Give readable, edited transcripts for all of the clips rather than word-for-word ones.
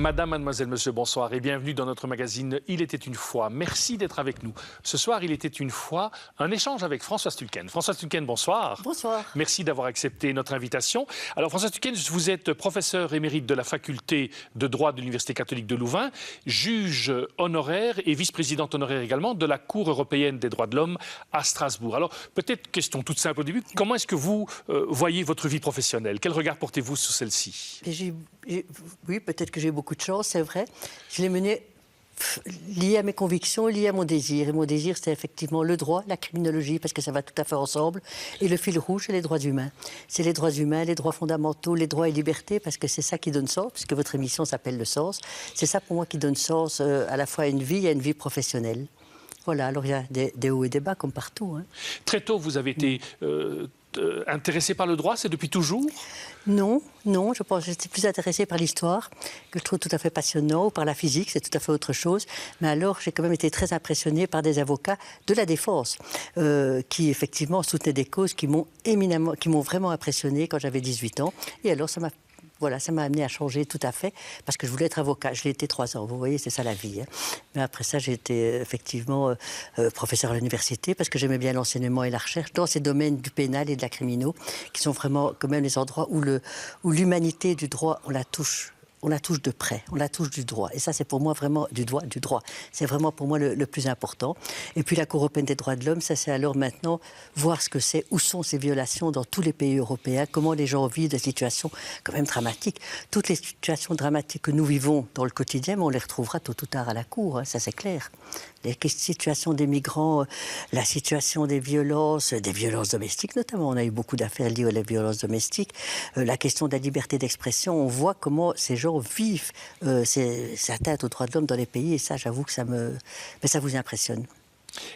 Madame, mademoiselle, monsieur, bonsoir et bienvenue dans notre magazine Il était une fois. Merci d'être avec nous. Ce soir, il était une fois un échange avec Françoise Tulken. Françoise Tulken, bonsoir. Bonsoir. Merci d'avoir accepté notre invitation. Alors, Françoise Tulken, vous êtes professeur émérite de la faculté de droit de l'Université catholique de Louvain, juge honoraire et vice-présidente honoraire également de la Cour européenne des droits de l'homme à Strasbourg. Alors, peut-être question toute simple au début, comment est-ce que vous voyez votre vie professionnelle? Quel regard portez-vous sur celle-ci? Oui, peut-être que j'ai beaucoup de chance, c'est vrai. Je l'ai menée liée à mes convictions, liée à mon désir. Et mon désir, c'est effectivement le droit, la criminologie, parce que ça va tout à fait ensemble. Et le fil rouge, c'est les droits humains. C'est les droits humains, les droits fondamentaux, les droits et libertés, parce que c'est ça qui donne sens, puisque votre émission s'appelle Le Sens. C'est ça pour moi qui donne sens à la fois à une vie et à une vie professionnelle. Voilà, alors il y a des hauts et des bas comme partout. Hein. Très tôt, vous avez été intéressé par le droit, c'est depuis toujours? Non, je pense que j'étais plus intéressée par l'histoire, que je trouve tout à fait passionnant, ou par la physique, c'est tout à fait autre chose. Mais alors, j'ai quand même été très impressionnée par des avocats de la défense, qui effectivement soutenaient des causes qui m'ont vraiment impressionnée quand j'avais 18 ans. Et alors, ça m'a amené à changer tout à fait, parce que je voulais être avocat. Je l'ai été 3 ans, vous voyez, c'est ça la vie. Hein. Mais après ça, j'ai été effectivement professeur à l'université, parce que j'aimais bien l'enseignement et la recherche dans ces domaines du pénal et de la criminaux, qui sont vraiment quand même les endroits où l'humanité du droit, on la touche de près, on la touche du droit. Et ça, c'est pour moi vraiment du droit. C'est vraiment pour moi le plus important. Et puis la Cour européenne des droits de l'homme, ça c'est alors maintenant voir ce que c'est, où sont ces violations dans tous les pays européens, comment les gens vivent des situations quand même dramatiques. Toutes les situations dramatiques que nous vivons dans le quotidien, on les retrouvera tôt ou tard à la Cour, hein, ça c'est clair. Les situations des migrants, la situation des violences domestiques notamment. On a eu beaucoup d'affaires liées aux violences domestiques. La question de la liberté d'expression, on voit comment ces gens vivent ces atteintes aux droits de l'homme dans les pays. Et ça, j'avoue que ça vous impressionne.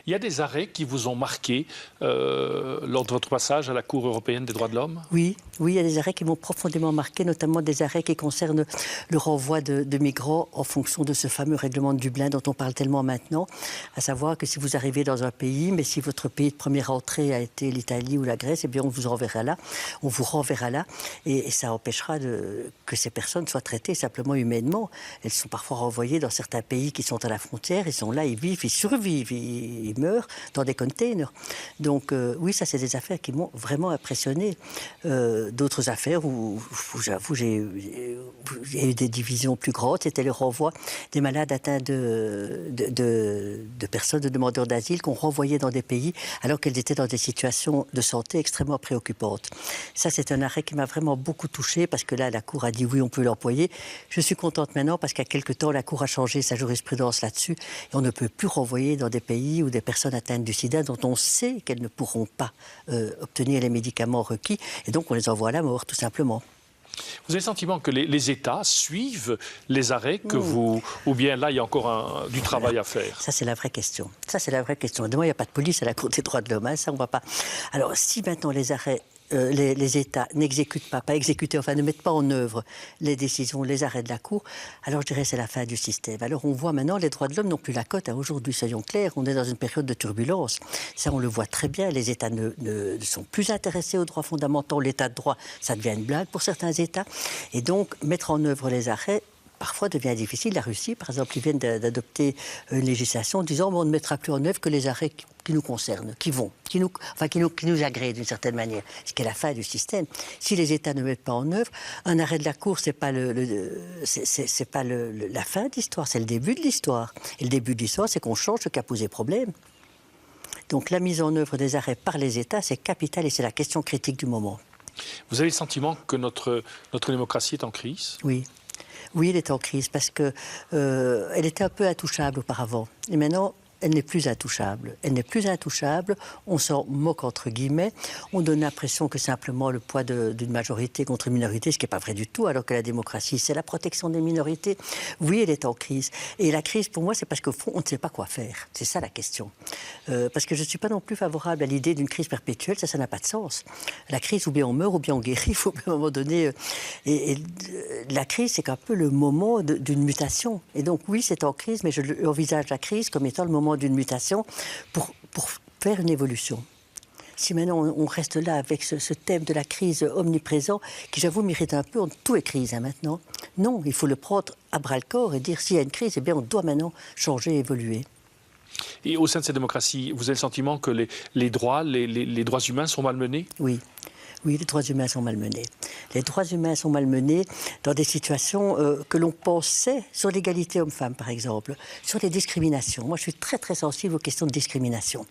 Il y a des arrêts qui vous ont marqué lors de votre passage à la Cour européenne des droits de l'homme? Oui, il y a des arrêts qui m'ont profondément marqué, notamment des arrêts qui concernent le renvoi de migrants en fonction de ce fameux règlement de Dublin dont on parle tellement maintenant, à savoir que si vous arrivez dans un pays, mais si votre pays de première entrée a été l'Italie ou la Grèce, eh bien on vous renverra là, et ça empêchera que ces personnes soient traitées simplement humainement. Elles sont parfois renvoyées dans certains pays qui sont à la frontière, ils sont là, ils vivent, ils survivent, ils meurent dans des containers. Donc oui, ça c'est des affaires qui m'ont vraiment impressionné. D'autres affaires où j'avoue, j'ai eu des divisions plus grandes, c'était le renvoi des malades atteints de personnes, de demandeurs d'asile qu'on renvoyait dans des pays alors qu'elles étaient dans des situations de santé extrêmement préoccupantes. Ça, c'est un arrêt qui m'a vraiment beaucoup touchée parce que là, la Cour a dit oui, on peut l'employer. Je suis contente maintenant parce qu'il y a quelque temps, la Cour a changé sa jurisprudence là-dessus et on ne peut plus renvoyer dans des pays où des personnes atteintes du sida dont on sait qu'elles ne pourront pas obtenir les médicaments requis et donc on les envoie à la mort, tout simplement. Vous avez le sentiment que les États suivent les arrêts que vous... Ou bien là, il y a encore du travail à faire? Ça, c'est la vraie question. Demain, il n'y a pas de police à la Cour des droits de l'homme. Hein, ça, on ne va pas... Alors, si maintenant les arrêts... les États n'exécutent ne mettent pas en œuvre les décisions, les arrêts de la Cour, alors je dirais que c'est la fin du système. Alors on voit maintenant les droits de l'homme n'ont plus la cote. Hein. Aujourd'hui, soyons clairs, on est dans une période de turbulence. Ça, on le voit très bien. Les États ne sont plus intéressés aux droits fondamentaux. L'État de droit, ça devient une blague pour certains États. Et donc, mettre en œuvre les arrêts, parfois devient difficile. La Russie, par exemple, ils viennent d'adopter une législation disant on ne mettra plus en œuvre que les arrêts qui nous concernent, qui nous agréent d'une certaine manière, ce qui est la fin du système. Si les États ne mettent pas en œuvre, un arrêt de la Cour, c'est pas la fin de l'histoire, c'est le début de l'histoire. Et le début de l'histoire, c'est qu'on change ce qui a posé problème. Donc la mise en œuvre des arrêts par les États, c'est capital et c'est la question critique du moment. Vous avez le sentiment que notre démocratie est en crise? Oui. Oui, elle est en crise parce qu'elle était un peu intouchable auparavant. Et maintenant, elle n'est plus intouchable. On s'en moque entre guillemets. On donne l'impression que simplement le poids d'une majorité contre une minorité, ce qui n'est pas vrai du tout, alors que la démocratie, c'est la protection des minorités. Oui, elle est en crise. Et la crise, pour moi, c'est parce qu'au fond, on ne sait pas quoi faire. C'est ça la question. Parce que je ne suis pas non plus favorable à l'idée d'une crise perpétuelle, ça n'a pas de sens. La crise, ou bien on meurt, ou bien on guérit, il faut à un moment donné... la crise, c'est un peu le moment d'une mutation. Et donc oui, c'est en crise, mais je envisage la crise comme étant le moment d'une mutation pour faire une évolution. Si maintenant on reste là avec ce thème de la crise omniprésent, qui j'avoue mérite un peu, tout est crise maintenant. Non, il faut le prendre à bras-le-corps et dire s'il y a une crise, eh bien on doit maintenant changer, évoluer. Et au sein de cette démocratie, vous avez le sentiment que les droits humains sont malmenés? Oui. Oui, les droits humains sont malmenés. Les droits humains sont malmenés dans des situations que l'on pensait sur l'égalité homme-femme, par exemple, sur les discriminations. Moi, je suis très, très sensible aux questions de discrimination.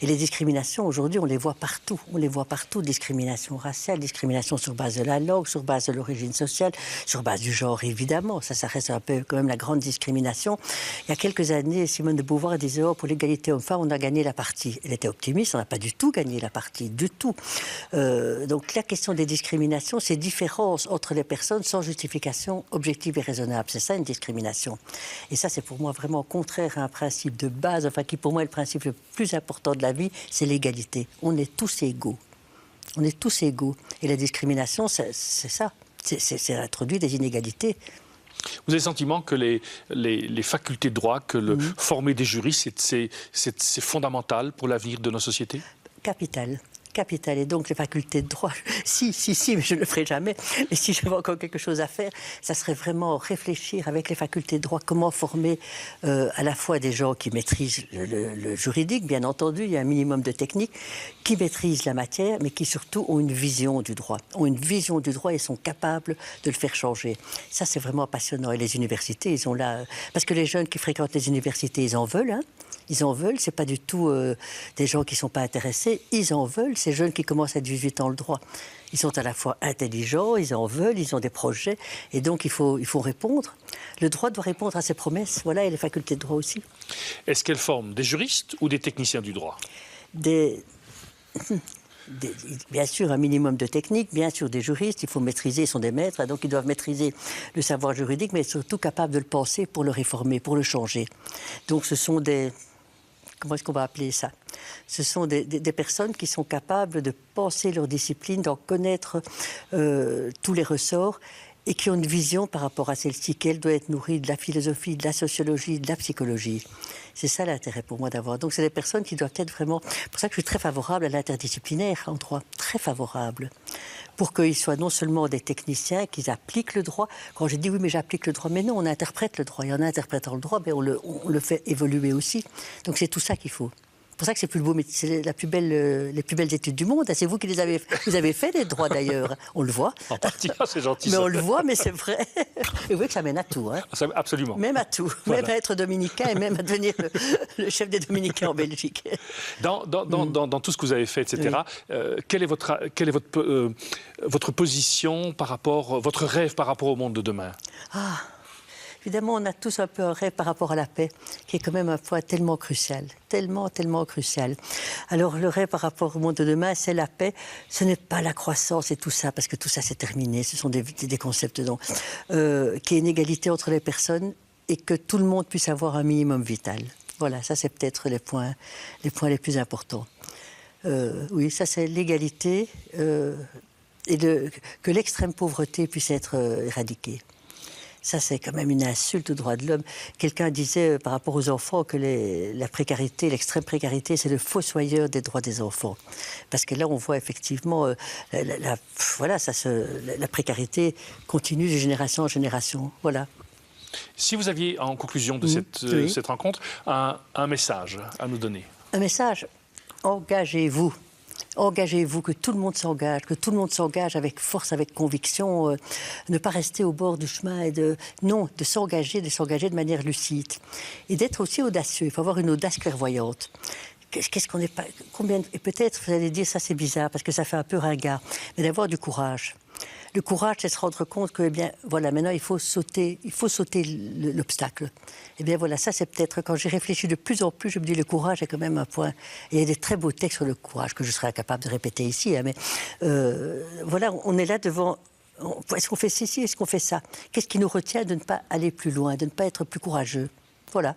Et les discriminations, aujourd'hui, on les voit partout. On les voit partout, discrimination raciale, discrimination sur base de la langue, sur base de l'origine sociale, sur base du genre, évidemment. Ça reste un peu quand même la grande discrimination. Il y a quelques années, Simone de Beauvoir disait « Oh, pour l'égalité homme-femme, on a gagné la partie ». Elle était optimiste, on n'a pas du tout gagné la partie, du tout. Donc la question des discriminations, c'est différence entre les personnes sans justification objective et raisonnable. C'est ça une discrimination. Et ça, c'est pour moi vraiment contraire à un principe de base, enfin qui pour moi est le principe le plus important de la vie, c'est l'égalité. On est tous égaux. On est tous égaux. Et la discrimination, c'est ça. C'est introduire des inégalités. Vous avez le sentiment que les facultés de droit, que former des juristes, c'est fondamental pour l'avenir de nos sociétés? Capital. Et donc les facultés de droit, si, mais je ne le ferai jamais. Mais si j'avais encore quelque chose à faire, ça serait vraiment réfléchir avec les facultés de droit comment former à la fois des gens qui maîtrisent le juridique, bien entendu, il y a un minimum de technique, qui maîtrisent la matière, mais qui surtout ont une vision du droit. Ont une vision du droit et sont capables de le faire changer. Ça, c'est vraiment passionnant. Et les universités, ils ont là... Parce que les jeunes qui fréquentent les universités, ils en veulent, hein. Ils en veulent, c'est pas du tout des gens qui ne sont pas intéressés, ils en veulent, ces jeunes qui commencent à 18 ans le droit. Ils sont à la fois intelligents, ils en veulent, ils ont des projets, et donc il faut répondre. Le droit doit répondre à ses promesses, voilà, et les facultés de droit aussi. Est-ce qu'elles forment des juristes ou des techniciens du droit? Bien sûr, un minimum de technique, bien sûr des juristes, il faut maîtriser, ils sont des maîtres, donc ils doivent maîtriser le savoir juridique, mais surtout capables de le penser pour le réformer, pour le changer. Donc ce sont des... Comment est-ce qu'on va appeler ça? Ce sont des personnes qui sont capables de penser leur discipline, d'en connaître tous les ressorts et qui ont une vision par rapport à celle-ci, qu'elle doit être nourrie de la philosophie, de la sociologie, de la psychologie. C'est ça l'intérêt pour moi d'avoir. Donc c'est des personnes qui doivent être vraiment... C'est pour ça que je suis très favorable à l'interdisciplinaire en droit, très favorable. Pour qu'ils soient non seulement des techniciens, qu'ils appliquent le droit. Quand je dis oui, mais j'applique le droit, mais non, on interprète le droit. Et en interprétant le droit, on le fait évoluer aussi. Donc c'est tout ça qu'il faut. C'est pour ça que c'est plus beau, mais c'est les plus belles études du monde. C'est vous qui les avez, vous avez fait des droits d'ailleurs. On le voit. En partie, c'est gentil. Mais ça. on le voit, mais c'est vrai. Et vous voyez que ça mène à tout. Hein. Absolument. Même à tout. Voilà. Même à être dominicain et même à devenir le chef des dominicains en Belgique. Dans tout ce que vous avez fait, etc., oui. Quelle est votre position par rapport, votre rêve par rapport au monde de demain? Évidemment, on a tous un peu un rêve par rapport à la paix, qui est quand même un point tellement crucial, tellement crucial. Alors, le rêve par rapport au monde de demain, c'est la paix. Ce n'est pas la croissance et tout ça, parce que tout ça, c'est terminé. Ce sont des concepts qu'il y ait une égalité entre les personnes et que tout le monde puisse avoir un minimum vital. Voilà, ça, c'est peut-être les points les plus importants. Oui, ça, c'est l'égalité et que l'extrême pauvreté puisse être éradiquée. Ça, c'est quand même une insulte aux droits de l'homme. Quelqu'un disait par rapport aux enfants que la précarité, l'extrême précarité, c'est le fossoyeur des droits des enfants. Parce que là, on voit effectivement, la précarité continue de génération en génération. Voilà. Si vous aviez, en conclusion de cette rencontre, un message à nous donner. Un message, engagez-vous. Engagez-vous, que tout le monde s'engage avec force, avec conviction, ne pas rester au bord du chemin et de s'engager de manière lucide. Et d'être aussi audacieux, il faut avoir une audace clairvoyante. Qu'est-ce qu'on n'est pas... Et peut-être, vous allez dire, ça c'est bizarre, parce que ça fait un peu ringard, mais d'avoir du courage. Le courage, c'est se rendre compte que, maintenant, il faut sauter l'obstacle. Eh bien, voilà, ça, c'est peut-être, quand j'y réfléchis de plus en plus, je me dis, le courage est quand même un point. Et il y a des très beaux textes sur le courage que je serais incapable de répéter ici, hein, mais on est là devant. Est-ce qu'on fait ceci, est-ce qu'on fait ça? Qu'est-ce qui nous retient de ne pas aller plus loin, de ne pas être plus courageux? Voilà.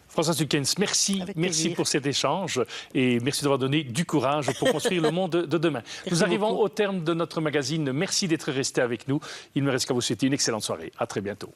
Françoise Huckens, merci pour cet échange et merci d'avoir donné du courage pour construire le monde de demain. Nous arrivons au terme de notre magazine. Merci d'être resté avec nous. Il ne me reste qu'à vous souhaiter une excellente soirée. À très bientôt.